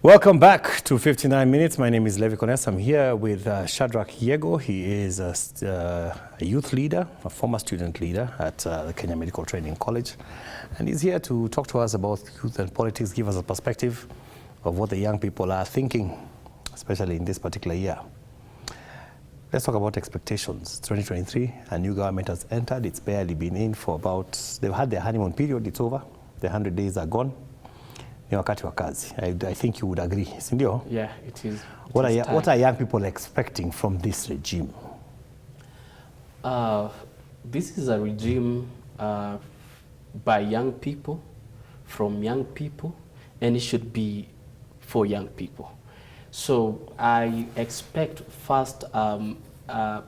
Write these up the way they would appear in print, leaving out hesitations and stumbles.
Welcome back to 59 Minutes. My name is Levi Kones. I'm here with Shadrach Yego. He is a youth leader, a former student leader at the Kenya Medical Training College. And he's here to talk to us about youth and politics, give us a perspective of what the young people are thinking, especially in this particular year. Let's talk about expectations. 2023, a new government has entered. It's barely been in for about, they've had their honeymoon period, it's over. The 100 days are gone. Ni wakati wa kazi. I think you would agree, sindio? Yeah, it is. What are young people expecting from this regime? This is a regime by young people, from young people, and it should be for young people. So I expect first to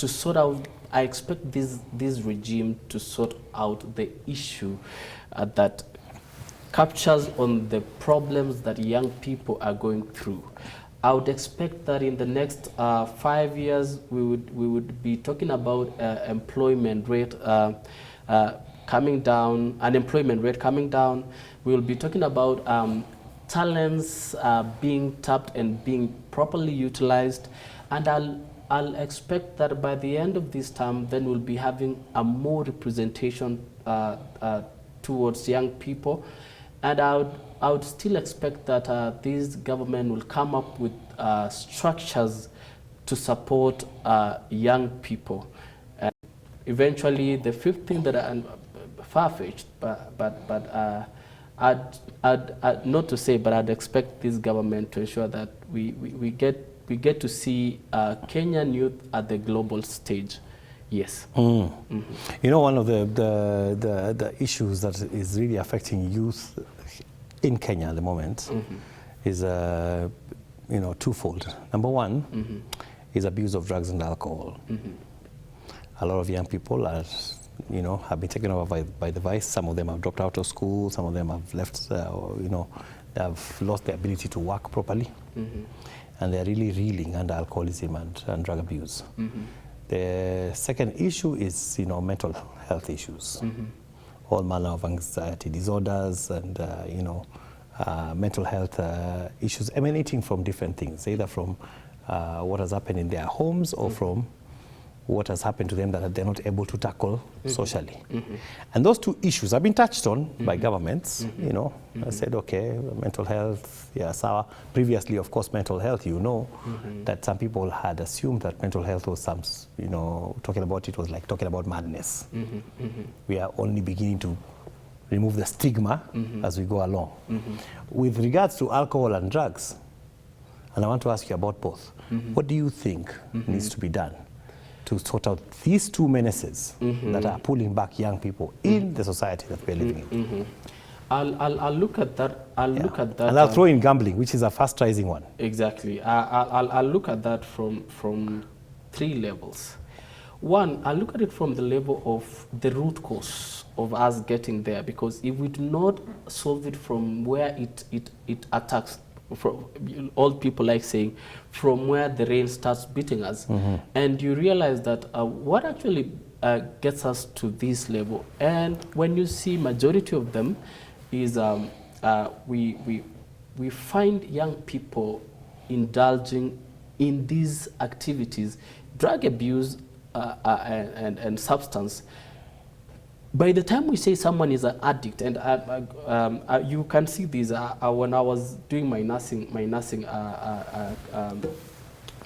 sort out, I expect this regime to sort out the issue that captures on the problems that young people are going through. I would expect that in the next 5 years, we would be talking about employment rate coming down, unemployment rate coming down. We will be talking about talents being tapped and being properly utilized. And I'll expect that by the end of this term, then we'll be having a more representation towards young people. And I would still expect that this government will come up with structures to support young people. And eventually, the fifth thing that I'm far-fetched, but I'd not to say, but I'd expect this government to ensure that we get to see Kenyan youth at the global stage. Yes. Mm-hmm. You know, one of the issues that is really affecting youth in Kenya at the moment is twofold. Number one is abuse of drugs and alcohol. A lot of young people are, have been taken over by the vice. Some of them have dropped out of school. Some of them have left, they have lost the ability to work properly, and they're really reeling under alcoholism and drug abuse. The second issue is, mental health issues. All manner of anxiety disorders and, mental health issues emanating from different things, either from what has happened in their homes or from what has happened to them that they're not able to tackle socially. And those two issues have been touched on by governments, I said, okay, mental health, yeah, so previously, of course, mental health, that some people had assumed that mental health was some, talking about it was like talking about madness. We are only beginning to remove the stigma as we go along. With regards to alcohol and drugs, and I want to ask you about both, what do you think needs to be done to sort out these two menaces that are pulling back young people in the society that we're living in? I'll look at that. I'll look at that. And I'll throw in gambling, which is a fast-rising one. Exactly. I'll look at that from three levels. One, I'll look at it from the level of the root cause of us getting there, because if we do not solve it from where it attacks, from old people like saying, from where the rain starts beating us, and you realize that what actually gets us to this level, and when you see majority of them is we find young people indulging in these activities, drug abuse and substance. By the time we say someone is an addict, and you can see this when I was doing my nursing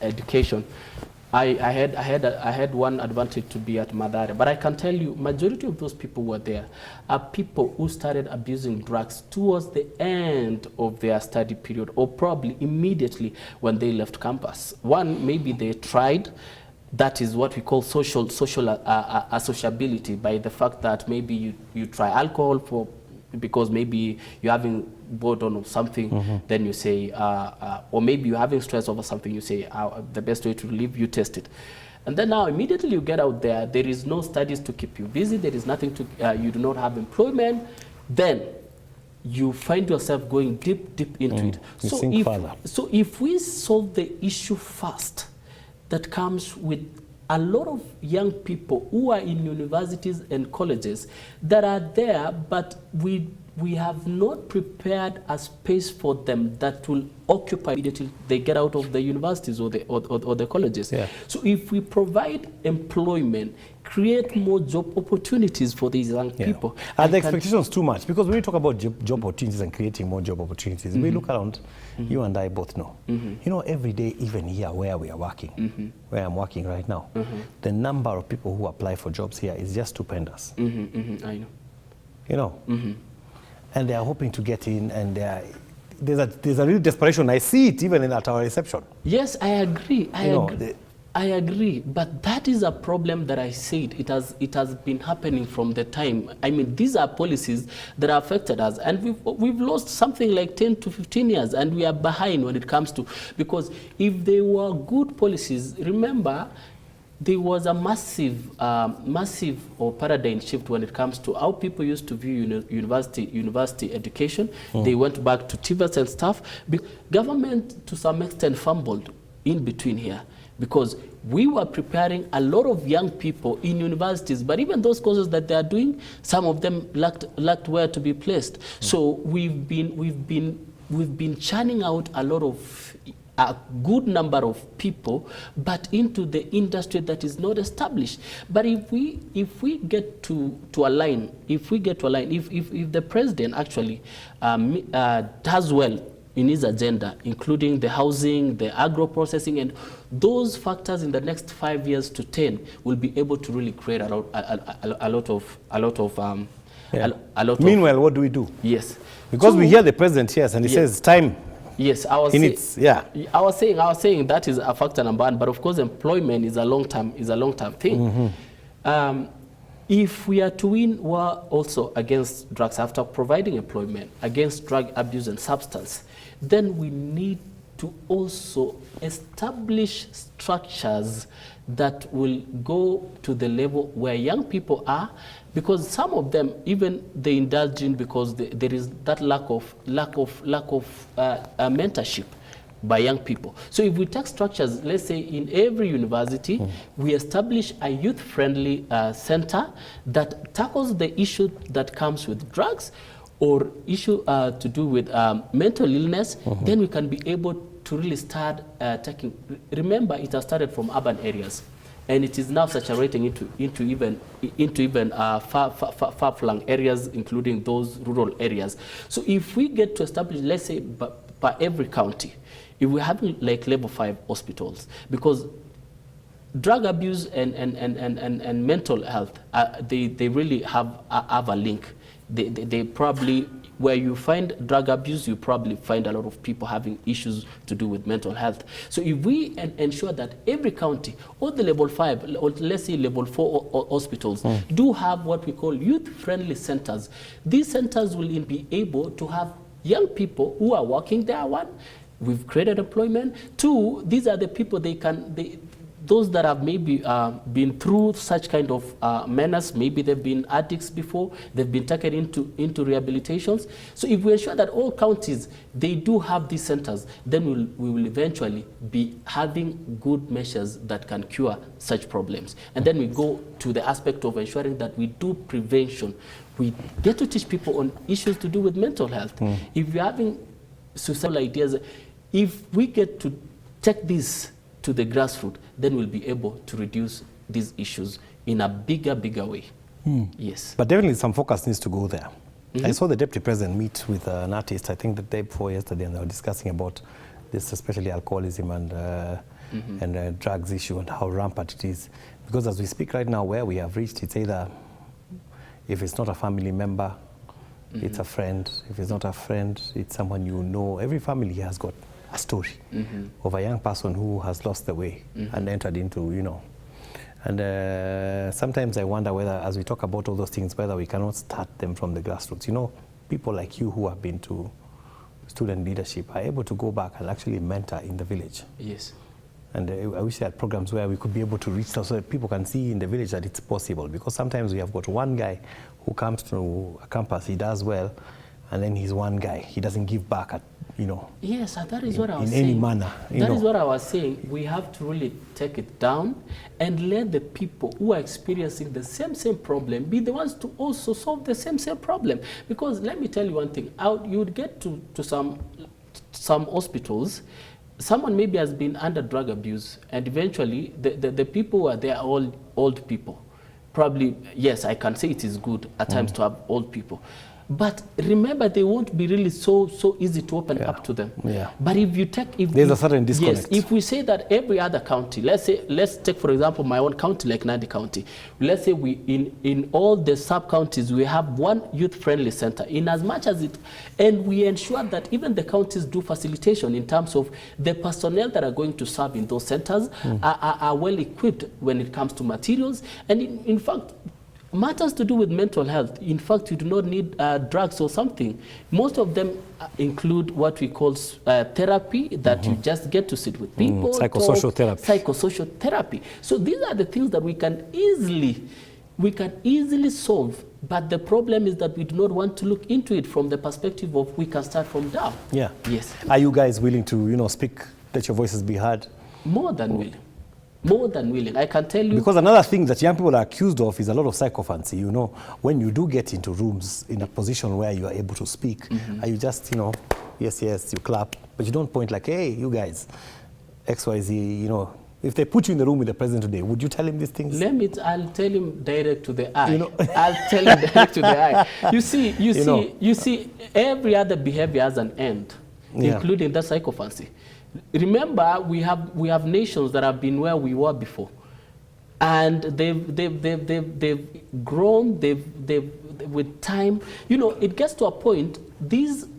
education, I had one advantage to be at Mathare, but I can tell you, majority of those people who were there are people who started abusing drugs towards the end of their study period, or probably immediately when they left campus. One, maybe they tried. That is what we call social associability, by the fact that maybe you try alcohol because maybe you're having boredom or something, then you say, or maybe you're having stress over something, you say, the best way to relieve, you test it. And then now immediately you get out there, there is no studies to keep you busy, there is nothing to, you do not have employment, then you find yourself going deep into it. So if we solve the issue first, that comes with a lot of young people who are in universities and colleges that are there, but we we have not prepared a space for them that will occupy immediately they get out of the universities or the colleges. Yeah. So if we provide employment, create more job opportunities for these young people. Are the expectations too much? Because when we talk about job opportunities and creating more job opportunities, we look around, you and I both know. You know, every day, even here where we are working, where I'm working right now, the number of people who apply for jobs here is just stupendous. I know. You know? And they are hoping to get in, and there's a real desperation. I see it even at our reception. Yes, I agree. I agree, but that is a problem that I said it has been happening from the time. I mean, these are policies that have affected us, and we've lost something like 10 to 15 years, and we are behind when it comes to, because if they were good policies, remember, there was a massive or paradigm shift when it comes to how people used to view university education. They went back to TVETs and stuff. Government, to some extent, fumbled in between here, because we were preparing a lot of young people in universities, but even those courses that they are doing, some of them lacked where to be placed. So we've been churning out a good number of people, but into the industry that is not established. But if we get to align, if the president actually does well in his agenda, including the housing, the agro-processing, and those factors in the next 5 years to 10 will be able to really create a lot of. Meanwhile, what do we do? Yes. Because we hear the president here, and he says time. Yes, I was saying that is a factor number one, but of course employment is a long-term thing. If we are to win war also against drugs, after providing employment against drug abuse and substance, then we need to also establish structures that will go to the level where young people are, because some of them, even they indulge in, because there is that lack of mentorship by young people. So if we take structures, let's say in every university, we establish a youth-friendly center that tackles the issue that comes with drugs or issue to do with mental illness, then we can be able to really start taking. Remember, it has started from urban areas, and it is now saturating into even far-flung areas, including those rural areas. So if we get to establish, let's say, by every county, if we're having like level 5 hospitals, because drug abuse and mental health, they really have a link. They probably, where you find drug abuse, you probably find a lot of people having issues to do with mental health. So if we ensure that every county, all the level 5, or let's say level 4 hospitals, do have what we call youth-friendly centers, these centers will be able to have young people who are working there. One, we've created employment. Two, these are the people those that have maybe been through such kind of menace, maybe they've been addicts before, they've been taken into rehabilitations. So if we ensure that all counties, they do have these centers, then we will eventually be having good measures that can cure such problems. And then we go to the aspect of ensuring that we do prevention. We get to teach people on issues to do with mental health. If you're having suicidal ideas, if we get to take this to the grassroots, then we'll be able to reduce these issues in a bigger way. Yes. But definitely some focus needs to go there. I saw the deputy president meet with an artist, I think the day before yesterday, and they were discussing about this, especially alcoholism and drugs issue and how rampant it is. Because as we speak right now, where we have reached, it's either, if it's not a family member, it's a friend. If it's not a friend, it's someone you know. Every family has got a story of a young person who has lost the way and entered into, and sometimes I wonder whether, as we talk about all those things, whether we cannot start them from the grassroots. People like you who have been to student leadership are able to go back and actually mentor in the village. Yes. And I wish there had programs where we could be able to reach so that people can see in the village that it's possible, because sometimes we have got one guy who comes to a campus, he does well, and then he's one guy. He doesn't give back at, you know. Yes, and that is what I was in saying. any manner. That is what I was saying. We have to really take it down and let the people who are experiencing the same problem be the ones to also solve the same problem. Because let me tell you one thing. You would get to some hospitals, someone maybe has been under drug abuse, and eventually the people who are there are all old people. Probably, yes, I can say it is good at times to have old people. But remember, they won't be really so easy to open up to them. Yeah. But if you take, there's a certain disconnect. Yes, if we say that every other county, let's take for example my own county, like Nandi County. Let's say we in all the sub counties we have one youth-friendly center. In as much as it, and we ensure that even the counties do facilitation in terms of the personnel that are going to serve in those centers are well equipped when it comes to materials, and in fact. Matters to do with mental health, in fact, you do not need drugs or something. Most of them include what we call therapy, that you just get to sit with people. Psychosocial therapy. Psychosocial therapy. So these are the things that we can easily solve. But the problem is that we do not want to look into it from the perspective of we can start from down. Yeah. Yes. Are you guys willing to, you know, speak, let your voices be heard? More than willing. More than willing, I can tell you. Because another thing that young people are accused of is a lot of psychophancy. You know, when you do get into rooms in a position where you are able to speak, and you just, you know, yes, you clap, but you don't point like, hey, you guys, XYZ, you know. If they put you in the room with the president today, would you tell him these things? I'll tell him direct to the eye. You know? I'll tell him direct to the eye. You see, every other behavior has an end, including the psychophancy. Remember, we have nations that have been where we were before, and they've grown. They've with time. You know, it gets to a point.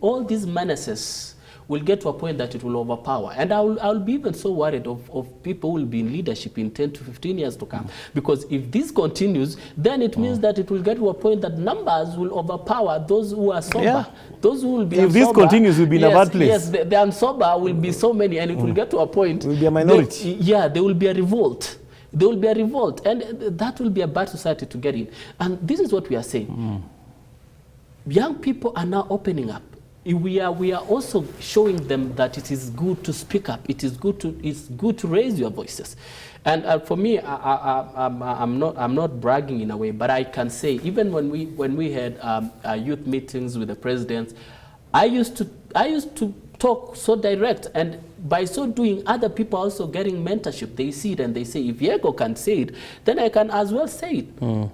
All these menaces will get to a point that it will overpower. And I'll be even so worried of people who will be in leadership in 10 to 15 years to come. Because if this continues, then it means that it will get to a point that numbers will overpower those who are sober. Yeah. Those who will be if this continues, we'll be in a bad place. Yes, the unsober will be so many, and it will get to a point. We'll be a minority. There will be a revolt. There will be a revolt, and that will be a bad society to get in. And this is what we are saying. Young people are now opening up. We are also showing them that it is good to speak up. It's good to raise your voices. And for me, I'm not bragging in a way, but I can say even when we had youth meetings with the presidents, I used to talk so direct, and by so doing, other people are also getting mentorship. They see it and they say, if YEGO can say it, then I can as well say it. And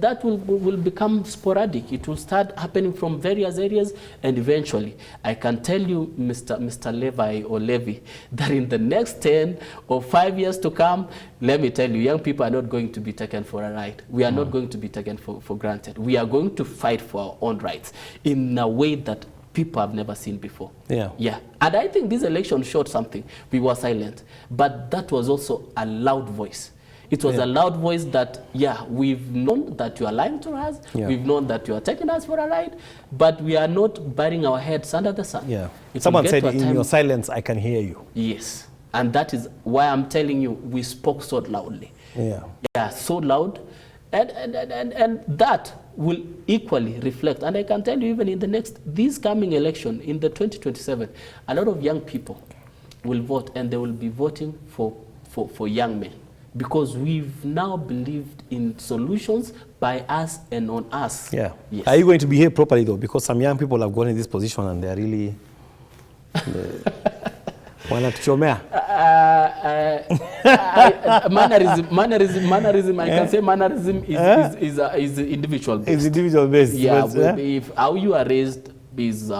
that will become sporadic. It will start happening from various areas, and eventually, I can tell you, Mr. Levi or Levy, that in the next 10 or 5 years to come, let me tell you, young people are not going to be taken for a ride. We are not going to be taken for granted. We are going to fight for our own rights in a way that people have never seen before. Yeah. And I think this election showed something. We were silent, but that was also a loud voice. It was a loud voice that, we've known that you are lying to us. We've known that you are taking us for a ride, but we are not burying our heads under the sun. Someone said, in your silence, I can hear you. Yes. And that is why I'm telling you, we spoke so loudly. So loud. And that will equally reflect. And I can tell you, even in this coming election, in the 2027, a lot of young people will vote, and they will be voting for young men. Because we've now believed in solutions by us and on us. Yes. Are you going to behave properly, though? Because some young people have gone in this position and they're really... Mannerism, I can say mannerism is individual based. It's individual based. If how you are raised is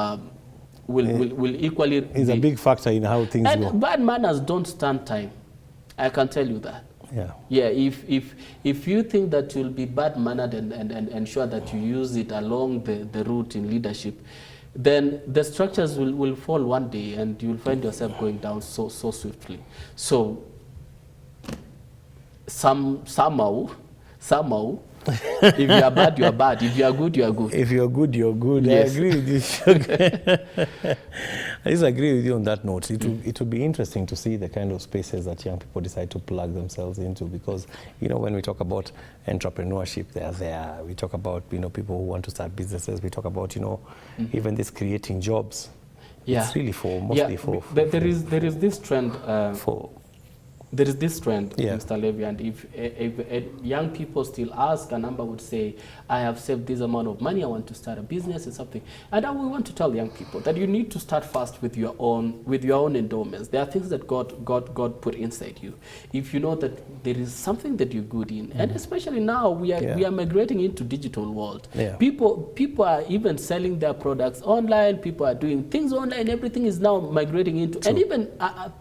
will equally is a big factor in how things go. Bad manners don't stand time. I can tell you that. If you think that you'll be bad mannered and ensure that you use it along the route in leadership, then the structures will fall one day, and you'll find yourself going down so swiftly. So somehow, if you are bad, you are bad. If you are good, you are good. If you're good, you're good. Yes. I agree with you. I disagree with you on that note. It would be interesting to see the kind of spaces that young people decide to plug themselves into, because, you know, when we talk about entrepreneurship, we talk about, you know, people who want to start businesses, we talk about, you know, even this creating jobs. Yeah. It's really mostly for there is this trend there is this trend, yeah. Mr. Levy, and if young people still ask, a number would say, I have saved this amount of money, I want to start a business or something. And we want to tell young people that you need to start first with your own endowments. There are things that God put inside you. If you know that there is something that you're good in, and especially now we are migrating into digital world. Yeah. People are even selling their products online, people are doing things online, everything is now migrating into, and even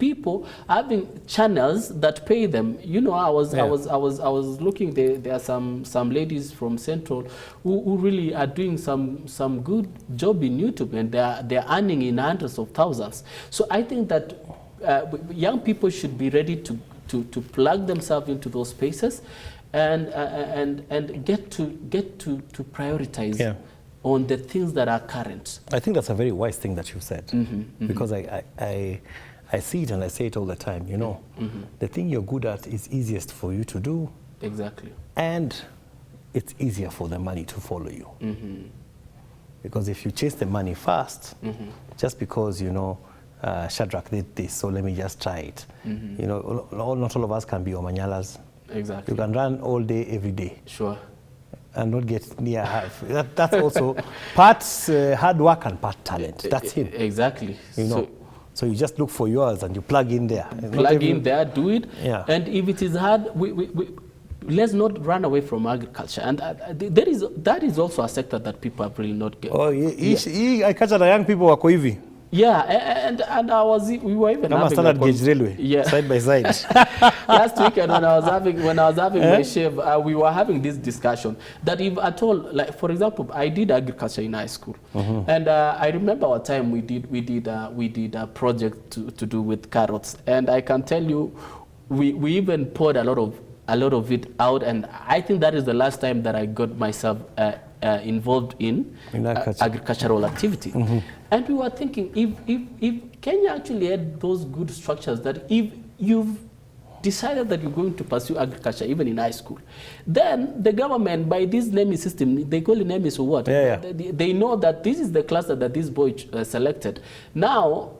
people having channels that pay them. You know, I was looking. There are some ladies from Central who really are doing some good job in YouTube, and they're earning in hundreds of thousands. So I think that young people should be ready to plug themselves into those spaces, and get to prioritize on the things that are current. I think that's a very wise thing that you said, because I see it and I say it all the time, you know. The thing you're good at is easiest for you to do. Exactly. And it's easier for the money to follow you. Because if you chase the money fast, just because, you know, Shadrach did this, so let me just try it. You know, not all of us can be Omanyalas. Exactly. You can run all day, every day. Sure. And not get near half. That's also part hard work and part talent. That's it. Exactly. You know. So you just look for yours and you plug in there. Plug in there, do it. Yeah. And if it is hard, let's not run away from agriculture. And that is also a sector that people are really not getting. Oh, I catch the young people wako hivi. Yeah, and we were even having standard gauge railway, side by side. Last weekend when I was having my shave, we were having this discussion that if at all, like for example, I did agriculture in high school, and I remember what time we did a project to do with carrots, and I can tell you, we even poured a lot of it out, and I think that is the last time that I got myself involved in agricultural activity. And we were thinking, if Kenya actually had those good structures, that if you've decided that you're going to pursue agriculture even in high school, then the government, by this naming system, they call it NEMIS or what? They know that this is the cluster that this boy selected. Now,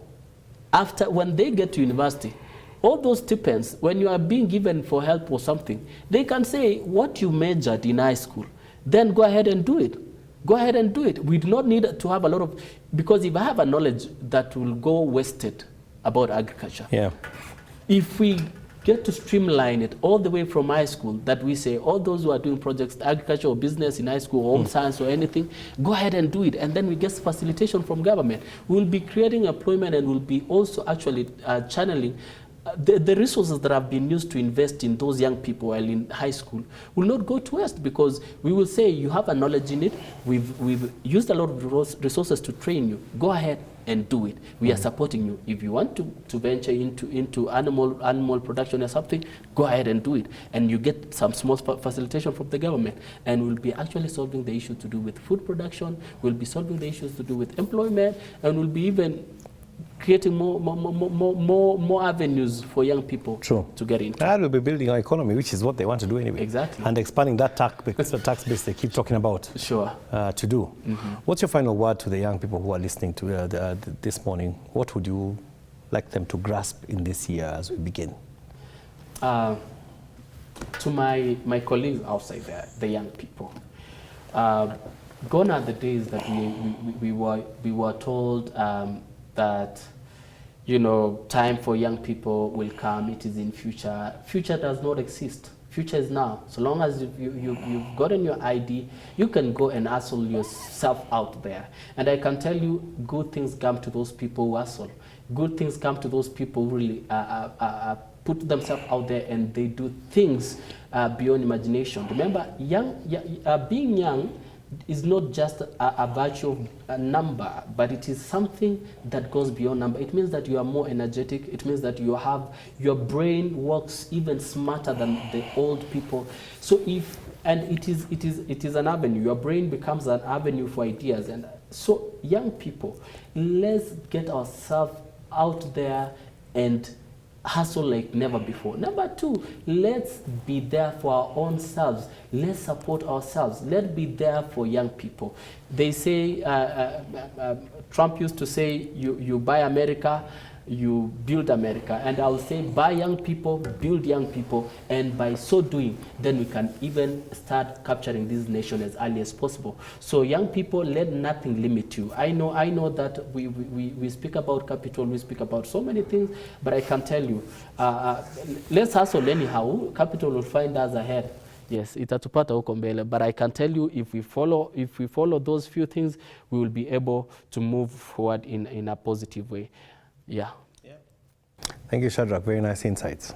when they get to university, all those stipends, when you are being given for help or something, they can say what you majored in high school, then go ahead and do it. Go ahead and do it. We do not need to have a lot of, because if I have a knowledge that will go wasted about agriculture, if we get to streamline it all the way from high school, that we say all those who are doing projects, agriculture or business in high school, or home science or anything, go ahead and do it. And then we get facilitation from government. We'll be creating employment, and we'll be also actually channeling the resources that have been used to invest in those young people while in high school will not go to waste, because we will say you have a knowledge in it, we've used a lot of resources to train you, go ahead and do it. We are supporting you. If you want to venture into animal production or something, go ahead and do it. And you get some small facilitation from the government, and we'll be actually solving the issue to do with food production, we'll be solving the issues to do with employment, and we'll be even creating more avenues for young people to get into. That will be building our economy, which is what they want to do anyway. Exactly. And expanding that tax base they keep talking about. Sure. To do. What's your final word to the young people who are listening to this morning? What would you like them to grasp in this year as we begin? To my colleagues outside there, the young people, gone are the days that we were told that, you know, time for young people will come, it is in future. Future does not exist. Future is now. So long as you've gotten your ID, you can go and hustle yourself out there. And I can tell you, good things come to those people who hustle. Good things come to those people who really put themselves out there, and they do things beyond imagination. Remember, being young is not just a virtue of a number, but it is something that goes beyond number. It means that you are more energetic. It means that your brain works even smarter than the old people. So it is an avenue. Your brain becomes an avenue for ideas. And So young people, let's get ourselves out there and hustle like never before. Number two, let's be there for our own selves. Let's support ourselves. Let's be there for young people. They say, Trump used to say, you buy America, you build America. And I'll say, buy young people, build young people, and by so doing, then we can even start capturing this nation as early as possible. So young people, let nothing limit you. I know that we speak about capital, we speak about so many things, but I can tell you, let's hustle anyhow. Capital will find us ahead. Yes, itatupata huko mbele, but I can tell you, if we follow those few things, we will be able to move forward in a positive way. Yeah. Thank you, Shadrach. Very nice insights.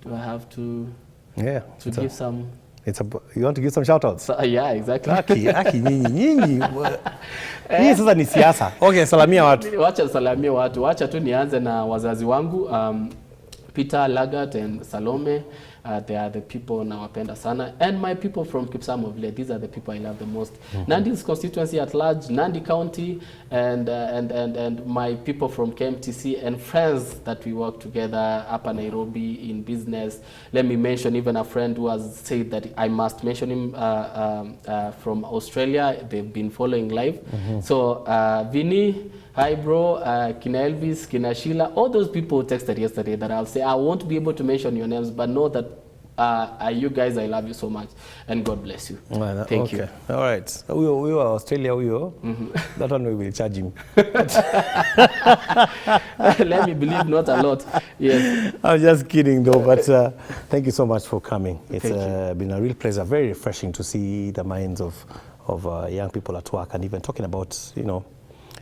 Do I have to? Yeah. To give some. You want to give some shout-outs? Yeah, exactly. Nyinyi. Hii sasa ni siasa. Okay, salamia watu. Wacha salamia watu. Wacha tu nianze na wazazi wangu, Peter, Lagat and Salome. They are the people nawapenda sana, and my people from Kipsamo Village. These are the people I love the most. Nandi's constituency at large, Nandi County, and my people from KMTC and friends that we work together up in Nairobi in business. Let me mention even a friend who has said that I must mention him from Australia. They've been following live. So Vinny, hi bro, Kina Elvis, Kina Sheila, all those people who texted yesterday that I'll say I won't be able to mention your names, but know that you guys, I love you so much, and God bless you. Thank you. All right. We were Australia, that one we will charge him. Let me believe not a lot. Yes. I'm just kidding though, but thank you so much for coming. It's been a real pleasure, very refreshing to see the minds of young people at work and even talking about,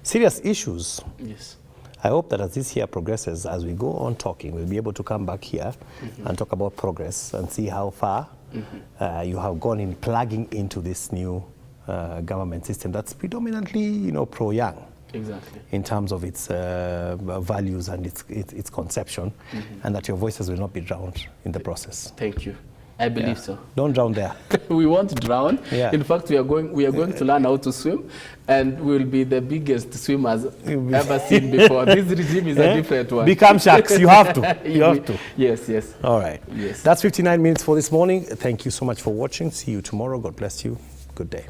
serious issues. Yes. I hope that as this year progresses, as we go on talking, we'll be able to come back here and talk about progress and see how far you have gone in plugging into this new government system that's predominantly, pro-young. Exactly. In terms of its values and its conception, and that your voices will not be drowned in the process. Thank you. I believe so. Don't drown there. We won't drown. Yeah. In fact, we are going to learn how to swim, and we'll be the biggest swimmers ever seen before. This regime is a different one. Become sharks. You have to. You have to. Yes, yes. All right. Yes. That's 59 minutes for this morning. Thank you so much for watching. See you tomorrow. God bless you. Good day.